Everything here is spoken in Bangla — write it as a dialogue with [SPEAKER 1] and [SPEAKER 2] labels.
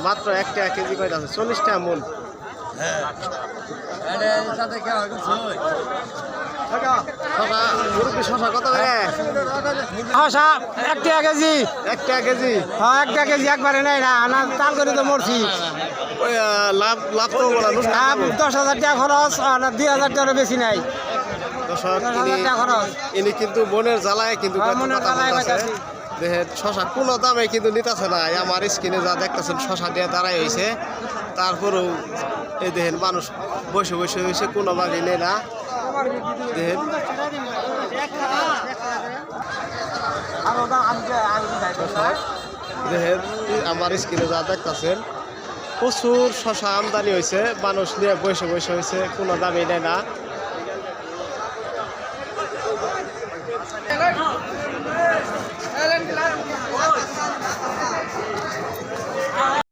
[SPEAKER 1] মাত্র 1 টাকা কেজি কইতাছে 40 টাকা মূল। শশা কত করে?
[SPEAKER 2] শশা 1 টাকা কেজি।
[SPEAKER 1] 1 টাকা কেজি?
[SPEAKER 2] হ্যাঁ 1 টাকা কেজি একবারে নাই না, আনা তাল করে তো মরছি।
[SPEAKER 1] লাভ লাভ তো বলা
[SPEAKER 2] 10,000 টাকা খরচ আর 2,000 টাকা বেশি নাই।
[SPEAKER 1] 10,000 টাকা
[SPEAKER 2] খরচ।
[SPEAKER 1] ইনি কিন্তু মনের জ্বালায় কিন্তু
[SPEAKER 2] মনের
[SPEAKER 1] কথা
[SPEAKER 2] জ্বালায়
[SPEAKER 1] বলতেছে।
[SPEAKER 2] কইতাছি।
[SPEAKER 1] দেখেন শশা কোনো দামে কিন্তু নিতেছে না। আমার স্ক্রিনে যা দেখতেছেন শশা দিয়ে দাঁড়াই হয়েছে, তারপরেও এই দেখেন মানুষ বসে বসে হয়েছে, কোনো বাড়ি নেই না। দেখেন দেখেন আমার স্ক্রিনে যা দেখতেছেন প্রচুর শশা আমদানি হয়েছে, মানুষ নিয়ে বসে বসে হয়েছে, কোনো দামই নেয় না।